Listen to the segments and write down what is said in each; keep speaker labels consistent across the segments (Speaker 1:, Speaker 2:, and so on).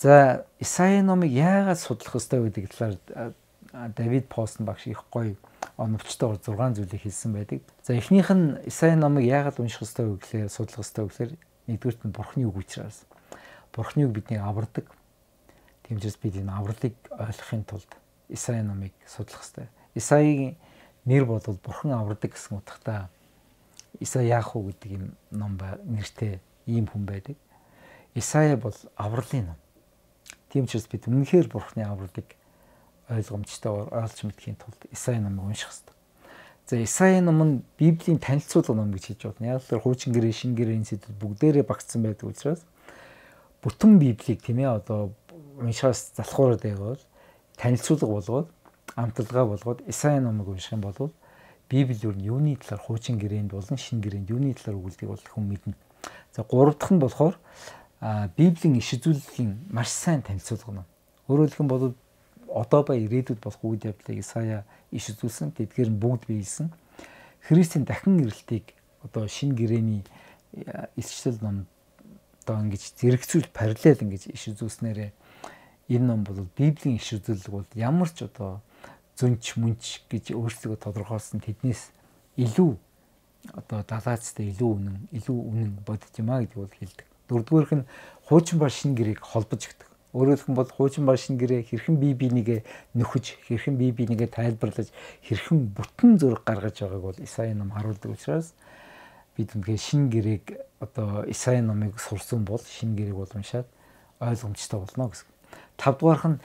Speaker 1: За Исаи номыг яагаад судлах ёстой гэдэг талаар Давид Постн багш их гоё оновчтой 6 зүйлийг хэлсэн байдаг. За эхнийх нь Исаи номыг яагаад унших ёстой вэ гэхээр судлах ёстой вэ гэхээр нэгдүгürt нь Бурхны үг учраас. Бурхны үг биднийг авардаг. Тиймээс бид энэ авралыг ойлгохын тулд Исаи номыг судлах ёстой. Исаигийн нэр бол Бурхан авардаг гэсэн утгатай Исаяху гэдэг юм ном нэртэй ийм хүн байдаг. Исаи бол авралын ном. Тиймээс бид үнэхээр Бурхны авралыг ойлгомжтойгоор ойлгож мэдхийн тулд Исаи номыг унших ёстой. За Исаи ном нь Библийн танилцуулга ном гэж хэлж байна. Яг л хуучин гэрээ, шинэ гэрээний сэдвүүд бүгдээрээ багтсан байдаг учраас бүтэн Библийг тийм ээ одоо уншихаас залхуураад байгаад танилцуулга болгоод амталгаа болгоод Исаи номыг унших юм бол Библи юу нь юуны талаар хуучин гэрээнд болон шинэ гэрээнд юуны талаар өгүүлдэг бол хүн мэднэ. За гурав дахь нь болохоор Библийн иш үзүүлэлтийн маш сайн танилцуулга ном. Өөрөөр хэлбэл одоо ба ирээдүйд болох үйл явдлыг Исая иш үзүүлсэн, тэдгээр нь бүгд биелсэн. Христийн дахин ирэлтийг одоо шинэ гэрээний илчлэл ном одоо ингэж зэрэгцүүл параллел ингэж иш үзүүлснээрээ энэ ном бол Библийн иш үзүүлэлт бол ямар ч одоо зүнч мөнч гэж өөрсдөө тодорхойлсон тэднээс илүү одоо далаацтай илүү үнэн бодож юмаа гэдэг бол хэлдэг. Дөрөвдүгээрх нь хуучин ба шинэ гэрээг холбож өгдөг. Өөрөөр хэлбэл хуучин ба шинэ гэрээ хэрхэн бие бинийгээ нөхөж, хэрхэн бие бинийгээ тайлбарлаж, хэрхэн бүтэн зураг гаргаж байгааг бол Исаи ном харуулдаг учраас бид үнэхээр шинэ гэрээг одоо Исаи номыг сурсан бол шинэ гэрээг бол уншаад ойлгомжтой болно гэсэн. Тавдугаарх нь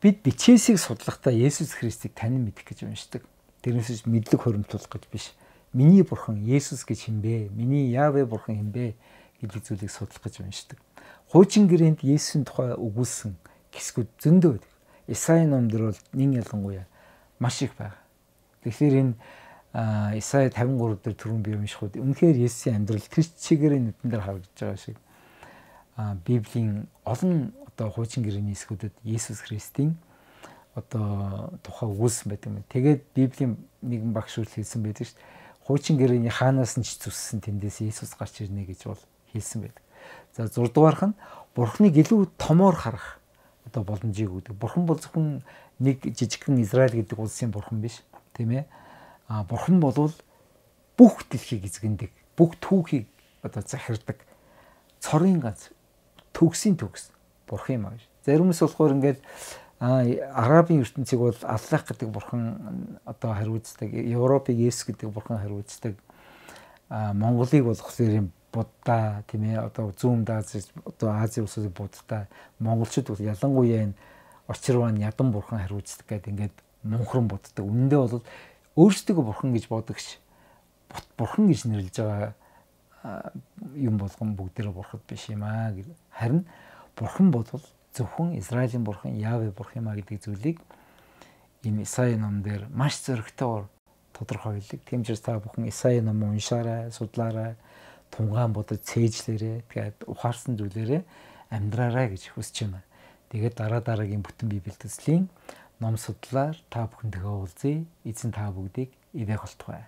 Speaker 1: бид бичээсийг судлахдаа Есүс Христийг танин мэдэх гэж уншдаг. Тэрнээс мэдлэг хуримтлуулах гэж биш. Миний бурхан Есүс гэж хинбэ? Миний Явэ бурхан хинбэ гэдэг зүйлийг судлах гэж уншдаг. Хуучин гэрээнд Есүсийн тухай өгүүлсэн хэсгүүд зөндөө байдаг. Исаи ном дээр бол нин ялангуяа маш их байна. Тэгэхээр энэ Исаи 53 дээр түрүүн би уншихад үнэхээр Есүсийн амьдрал тэр чигээрээ нүдэн дээр харагдаж байгаа шиг Библийн олон одоо хуучин гэрээний хэсгүүдэд Есүс Христийн одоо тухай өгүүлсэн байдаг юм. Тэгээд Библийн нэгэн багш хэлсэн байдаг шүү дээ. Хуучин гэрээний хаанаас нь ч зүссэн тэндээс Есүс гарч ирнэ гэж бол хэлсэн байдаг. За 6 дугаарх нь Бурхныг илүү томоор харах одоо боломжийг өгдөг. Бурхан бол зөвхөн нэг жижигхэн Израиль гэдэг улсын бурхан биш, тийм ээ. Бурхан бол бүх дэлхийг эзэгэндэг, бүх түүхийг одоо захирдаг. Цорын ганц төгсийн төгс бурхан юм аа. Заримс болохоор ингээд Арабын ертөнцийг бол Аллах гэдэг бурхан одоо хариуцдаг, Европыг Есүс гэдэг бурхан хариуцдаг. Монголыг болохоор юм Будда тийм ээ одоо зүүн Ази одоо Ази улсуудын Будда, монголчууд бол ялангуяа энэ очирван ядан бурхан хариуцдаг гэдэг ингээд мунхран боддог. Үнэндээ бол өөрсдөө бурхан гэж бодогч бурхан гэж нэрлэж байгаа юм болгон бүгдээрээ бурхад биш юм аа гэх. Харин бурхан бол зөвхөн Израилийн бурхан Явэ бурхан юм аа гэдэг зүйлийг энэ Исаи ном дээр маш зөрөгтэйгээр тодорхойлдог. Тиймээс та бүхэн Исаи номыг уншаарай, судлаарай, тунгаан бодож цээжлээрээ тэгээд ухаарсан зүйлээрээ амьдраарай гэж хүсэж байна. Тэгээд дараагийн бүтэн Библи төслийн ном судлаар та бүхэндээ уулзъя. Эзэн та бүгдийг ивэх болтугай.